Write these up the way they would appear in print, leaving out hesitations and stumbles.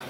O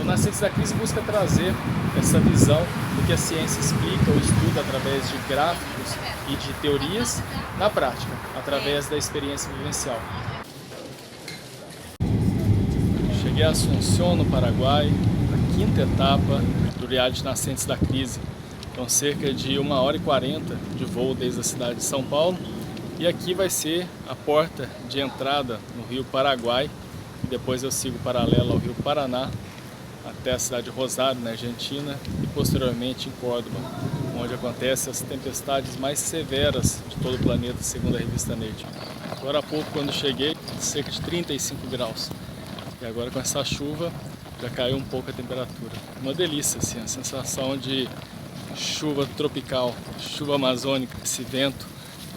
Nascentes da Crise busca trazer essa visão do que a ciência explica ou estuda através de gráficos e de teorias na prática, através da experiência vivencial. Cheguei a Assunción, no Paraguai, a quinta etapa do reality Nascentes da Crise. Então cerca de 1h40 de voo desde a cidade de São Paulo. E aqui vai ser a porta de entrada no Rio Paraguai. Depois eu sigo paralelo ao Rio Paraná, até a cidade de Rosário, na Argentina, e posteriormente em Córdoba, onde acontecem as tempestades mais severas de todo o planeta, segundo a revista Nature. Agora há pouco, quando cheguei, cerca de 35 graus. E agora com essa chuva, já caiu um pouco a temperatura. Uma delícia, assim, a sensação de chuva tropical, chuva amazônica, esse vento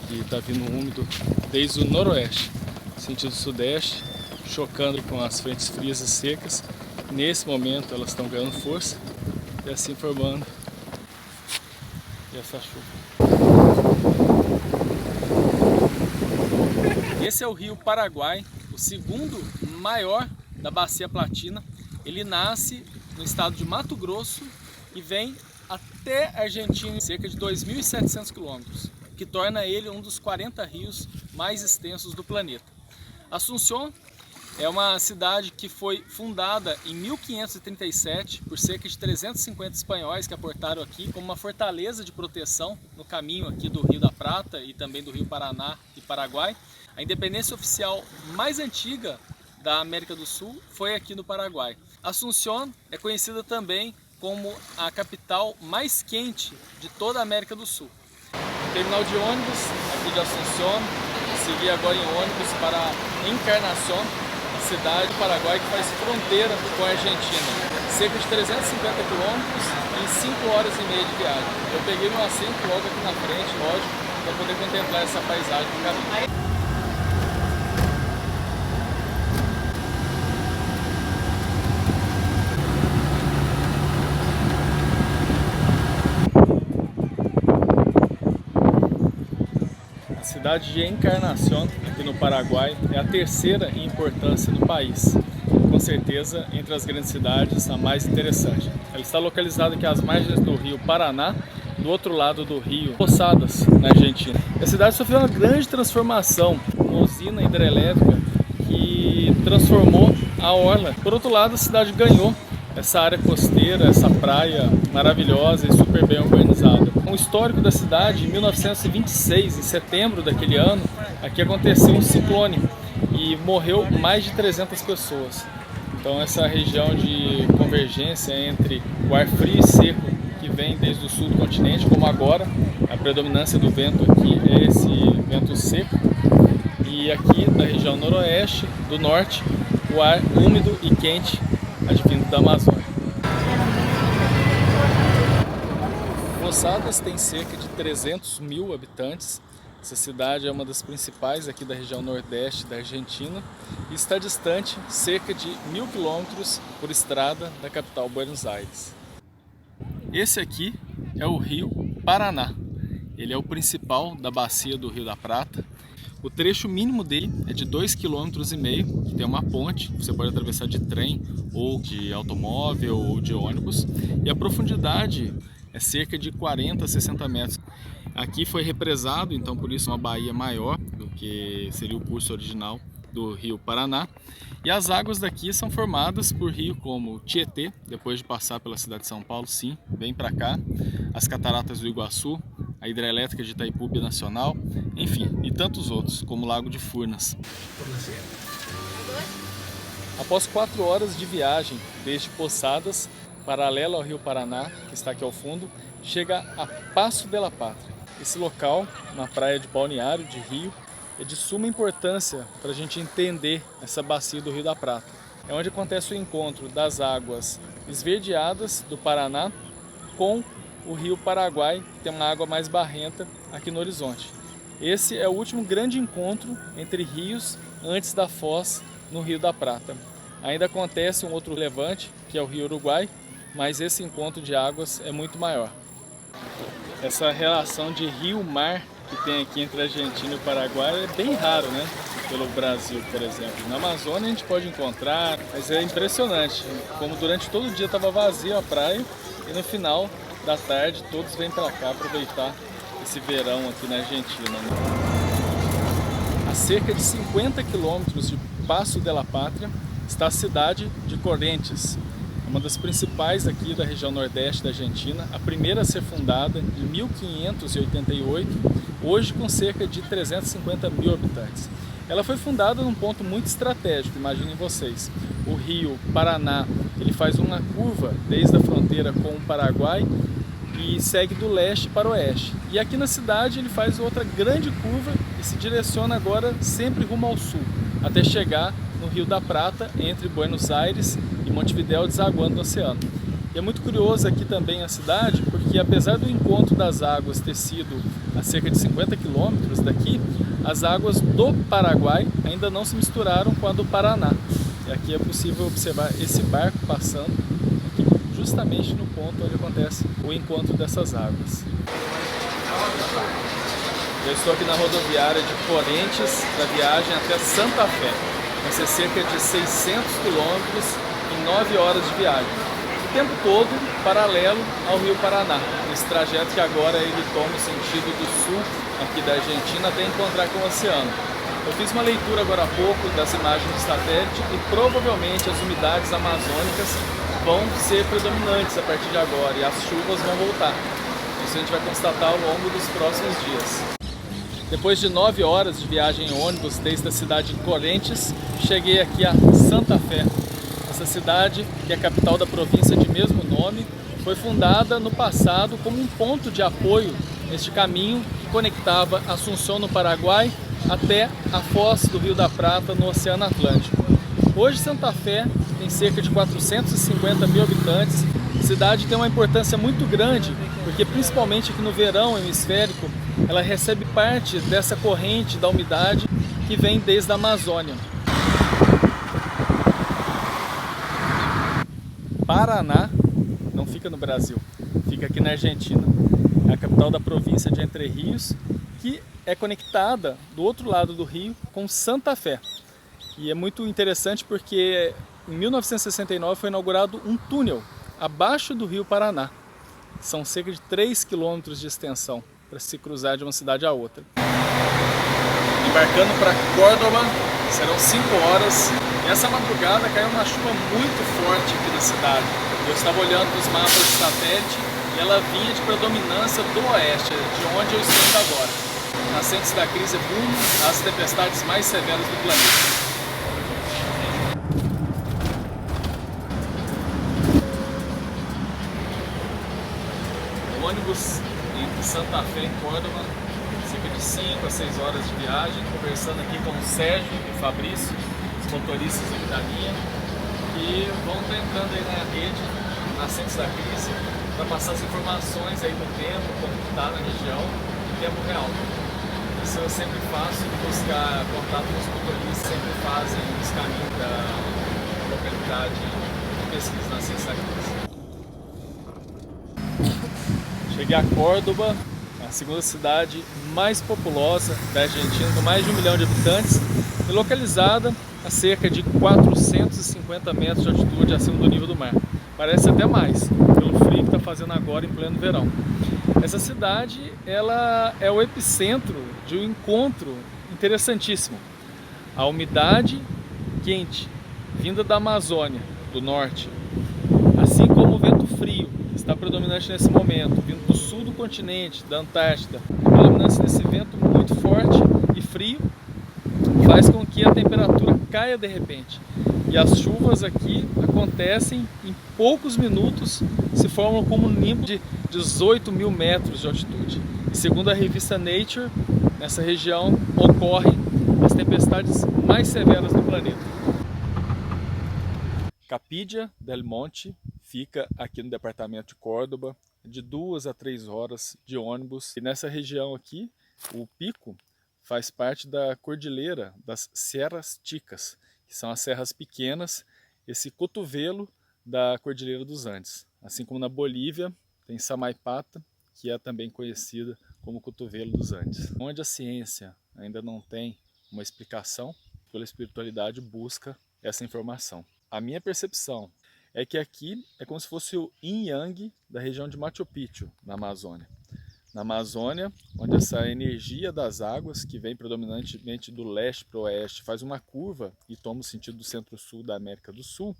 que está vindo úmido desde o noroeste, sentido sudeste, chocando com as frentes frias e secas. Nesse momento elas estão ganhando força e assim formando essa chuva. Esse é o Rio Paraguai, o segundo maior da Bacia Platina. Ele nasce no estado de Mato Grosso e vem até a Argentina, cerca de 2.700 quilômetros, que torna ele um dos 40 rios mais extensos do planeta. Assunción é uma cidade que foi fundada em 1537 por cerca de 350 espanhóis que aportaram aqui como uma fortaleza de proteção no caminho aqui do Rio da Prata e também do Rio Paraná e Paraguai. A independência oficial mais antiga da América do Sul foi aqui no Paraguai. Assunción é conhecida também como a capital mais quente de toda a América do Sul. Terminal de ônibus aqui de Assunción, segui agora em ônibus para Encarnación, cidade do Paraguai que faz fronteira com a Argentina. Cerca de 350 quilômetros em 5 horas e meia de viagem. Eu peguei meu assento logo aqui na frente, lógico, para poder contemplar essa paisagem do caminho. A cidade de Encarnación, aqui no Paraguai, é a terceira em importância no país. Com certeza, entre as grandes cidades, a mais interessante. Ela está localizada aqui às margens do rio Paraná, do outro lado do rio Posadas, na Argentina. A cidade sofreu uma grande transformação, uma usina hidrelétrica que transformou a orla. Por outro lado, a cidade ganhou essa área costeira, essa praia maravilhosa e super bem organizada. O histórico da cidade, em 1926, em setembro daquele ano, aqui aconteceu um ciclone e morreu mais de 300 pessoas. Então essa região de convergência entre o ar frio e seco que vem desde o sul do continente, como agora, a predominância do vento aqui é esse vento seco, e aqui da região noroeste, do norte, o ar úmido e quente advindo da Amazônia. Posadas tem cerca de 300 mil habitantes. Essa cidade é uma das principais aqui da região nordeste da Argentina e está distante cerca de 1.000 quilômetros por estrada da capital Buenos Aires. Esse aqui é o Rio Paraná. Ele é o principal da bacia do Rio da Prata. O trecho mínimo dele é de 2,5 km, que tem uma ponte, você pode atravessar de trem, ou de automóvel, ou de ônibus, e a profundidade é cerca de 40 a 60 metros. Aqui foi represado, então por isso uma baía maior do que seria o curso original do Rio Paraná. E as águas daqui são formadas por rios como Tietê, depois de passar pela cidade de São Paulo, sim, vem para cá, as cataratas do Iguaçu, a hidrelétrica de Itaipu Nacional, enfim, e tantos outros, como o Lago de Furnas. Após 4 horas de viagem desde Posadas, paralelo ao Rio Paraná, que está aqui ao fundo, chega a Passo de la Pátria. Esse local, na praia de Balneário de Rio, é de suma importância para a gente entender essa bacia do Rio da Prata. É onde acontece o encontro das águas esverdeadas do Paraná com o Rio Paraguai, que tem uma água mais barrenta aqui no horizonte. Esse é o último grande encontro entre rios antes da foz no Rio da Prata. Ainda acontece um outro levante, que é o Rio Uruguai, mas esse encontro de águas é muito maior. Essa relação de rio-mar que tem aqui entre a Argentina e o Paraguai é bem raro, né? Pelo Brasil, por exemplo. Na Amazônia a gente pode encontrar, mas é impressionante como durante todo o dia estava vazia a praia e no final da tarde todos vêm para cá aproveitar esse verão aqui na Argentina, né? A cerca de 50 quilômetros de Paso de la Patria está a cidade de Corrientes, uma das principais aqui da região nordeste da Argentina, a primeira a ser fundada em 1588, hoje com cerca de 350 mil habitantes. Ela foi fundada num ponto muito estratégico, imaginem vocês. O rio Paraná, ele faz uma curva desde a fronteira com o Paraguai e segue do leste para o oeste. E aqui na cidade ele faz outra grande curva e se direciona agora sempre rumo ao sul, até chegar no Rio da Prata, entre Buenos Aires e Montevidéu, desaguando no oceano. E é muito curioso aqui também a cidade, porque apesar do encontro das águas ter sido a cerca de 50 quilômetros daqui, as águas do Paraguai ainda não se misturaram com a do Paraná. E aqui é possível observar esse barco passando aqui, justamente no ponto onde acontece o encontro dessas águas. Eu estou aqui na rodoviária de Corrientes para viagem até Santa Fé. Vai ser cerca de 600 quilômetros em 9 horas de viagem. O tempo todo paralelo ao Rio Paraná, nesse trajeto que agora ele toma o sentido do sul aqui da Argentina até encontrar com o oceano. Eu fiz uma leitura agora há pouco das imagens de satélite e provavelmente as umidades amazônicas vão ser predominantes a partir de agora e as chuvas vão voltar. Isso a gente vai constatar ao longo dos próximos dias. Depois de 9 horas de viagem em ônibus desde a cidade de Corrientes, cheguei aqui a Santa Fé. Essa cidade, que é a capital da província de mesmo nome, foi fundada no passado como um ponto de apoio neste caminho que conectava Assunção, no Paraguai, até a foz do Rio da Prata, no Oceano Atlântico. Hoje Santa Fé tem cerca de 450 mil habitantes. A cidade tem uma importância muito grande, porque principalmente aqui no verão hemisférico, ela recebe parte dessa corrente da umidade que vem desde a Amazônia. Paraná não fica no Brasil, fica aqui na Argentina. É a capital da província de Entre Rios, que é conectada do outro lado do rio com Santa Fé. E é muito interessante porque em 1969 foi inaugurado um túnel abaixo do rio Paraná. São cerca de 3 quilômetros de extensão para se cruzar de uma cidade a outra. Embarcando para Córdoba, serão 5 horas. E essa madrugada caiu uma chuva muito forte aqui na cidade. Eu estava olhando os mapas de satélite e ela vinha de predominância do oeste, de onde eu estou indo agora. Nascentes da crise rumo às tempestades mais severas do planeta. Ônibus entre Santa Fé e Córdoba, cerca de 5 a 6 horas de viagem, conversando aqui com o Sérgio e o Fabrício, os motoristas aqui da linha, que vão estar entrando aí na rede, Nascentes da Crise, para passar as informações aí do tempo, como está na região, em tempo real. Isso eu sempre faço, buscar contato com os motoristas, sempre fazem os caminhos da localidade de pesquisa Nascentes da Crise. Cheguei a Córdoba, a segunda cidade mais populosa da Argentina, com mais de 1 milhão de habitantes, e localizada a cerca de 450 metros de altitude acima do nível do mar. Parece até mais, pelo frio que está fazendo agora em pleno verão. Essa cidade ela é o epicentro de um encontro interessantíssimo. A umidade quente, vinda da Amazônia, do norte, assim como o vento frio, está predominante nesse momento, vindo do sul do continente, da Antártida. A predominância desse vento muito forte e frio faz com que a temperatura caia de repente. E as chuvas aqui acontecem em poucos minutos, se formam como um nimbo de 18 mil metros de altitude. E segundo a revista Nature, nessa região ocorrem as tempestades mais severas do planeta. Capilla del Monte fica aqui no departamento de Córdoba, de 2 a 3 horas de ônibus. E nessa região aqui, o pico faz parte da cordilheira das Serras Chicas, que são as serras pequenas, esse cotovelo da Cordilheira dos Andes. Assim como na Bolívia, tem Samaipata, que é também conhecida como o cotovelo dos Andes. Onde a ciência ainda não tem uma explicação, pela espiritualidade busca essa informação. A minha percepção é que aqui é como se fosse o Yin Yang da região de Machu Picchu, na Amazônia. Na Amazônia, onde essa energia das águas, que vem predominantemente do leste para o oeste, faz uma curva e toma o sentido do centro-sul da América do Sul,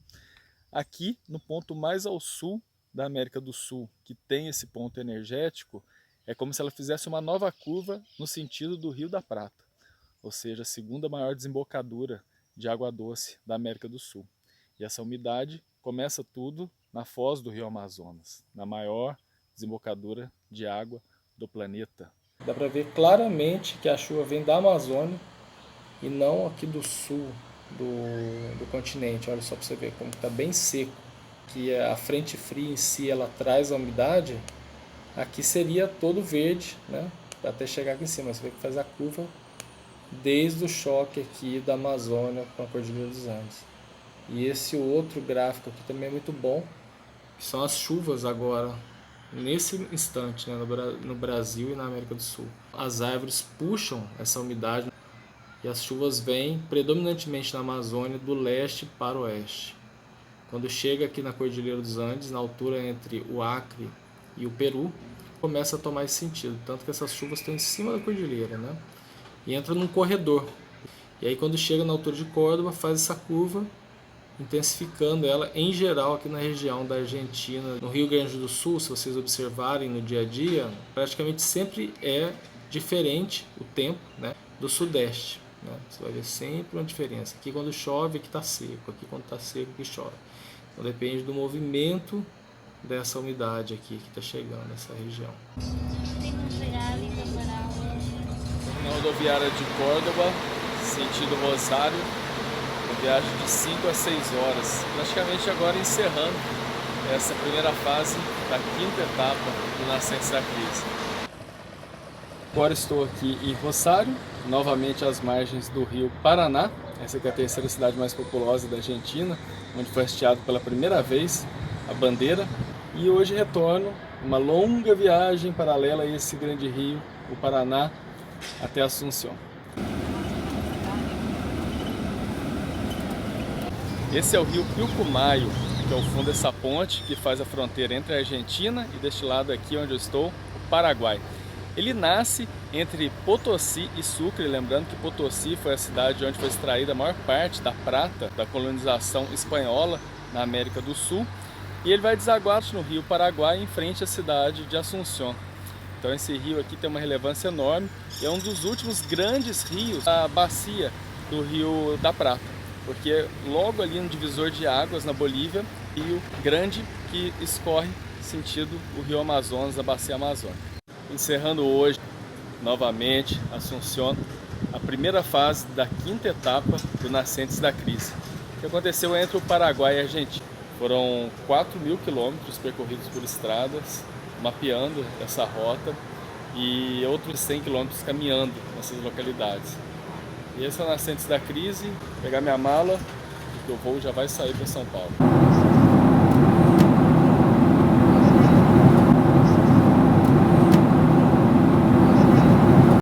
aqui no ponto mais ao sul da América do Sul, que tem esse ponto energético, é como se ela fizesse uma nova curva no sentido do Rio da Prata, ou seja, a segunda maior desembocadura de água doce da América do Sul. E essa umidade começa tudo na foz do Rio Amazonas, na maior desembocadura de água do planeta. Dá para ver claramente que a chuva vem da Amazônia e não aqui do sul do continente. Olha só para você ver como está bem seco, que a frente fria em si ela traz a umidade. Aqui seria todo verde, né? Até chegar aqui em cima. Você vê que faz a curva desde o choque aqui da Amazônia com a Cordilheira dos Andes. E esse outro gráfico aqui também é muito bom, que são as chuvas agora, nesse instante, né, no Brasil e na América do Sul. As árvores puxam essa umidade e as chuvas vêm predominantemente na Amazônia do leste para o oeste. Quando chega aqui na Cordilheira dos Andes, na altura entre o Acre e o Peru, começa a tomar esse sentido, tanto que essas chuvas estão em cima da cordilheira, né? E entra num corredor. E aí quando chega na altura de Córdoba, faz essa curva, intensificando ela em geral aqui na região da Argentina. No Rio Grande do Sul, se vocês observarem no dia a dia, praticamente sempre é diferente o tempo, né, do Sudeste, né? Você vai ver sempre uma diferença. Aqui quando chove, aqui está seco. Aqui quando está seco, aqui chove. Então depende do movimento dessa umidade aqui que está chegando nessa região. Na rodoviária de Córdoba, sentido Rosário, uma viagem de 5 a 6 horas, praticamente agora encerrando essa primeira fase da quinta etapa do Nascentes da Crise. Agora estou aqui em Rosário, novamente às margens do rio Paraná. Essa aqui é a terceira cidade mais populosa da Argentina, onde foi hasteado pela primeira vez a bandeira. E hoje retorno uma longa viagem paralela a esse grande rio, o Paraná, até Assunção. Esse é o rio Pilcomayo, que é o fundo dessa ponte que faz a fronteira entre a Argentina e deste lado aqui onde eu estou, o Paraguai. Ele nasce entre Potosí e Sucre, lembrando que Potosí foi a cidade onde foi extraída a maior parte da prata da colonização espanhola na América do Sul. E ele vai desaguar no rio Paraguai em frente à cidade de Assunção. Então esse rio aqui tem uma relevância enorme e é um dos últimos grandes rios da bacia do Rio da Prata, porque logo ali no divisor de águas na Bolívia, rio grande que escorre sentido o rio Amazonas, a bacia amazônica. Encerrando hoje, novamente, Assunção, a primeira fase da quinta etapa do Nascentes da Crise, que aconteceu entre o Paraguai e a Argentina. Foram 4.000 quilômetros percorridos por estradas, mapeando essa rota, e outros 100 quilômetros caminhando nessas localidades. E esse é o Nascentes da Crise. Vou pegar minha mala, porque o voo já vai sair para São Paulo.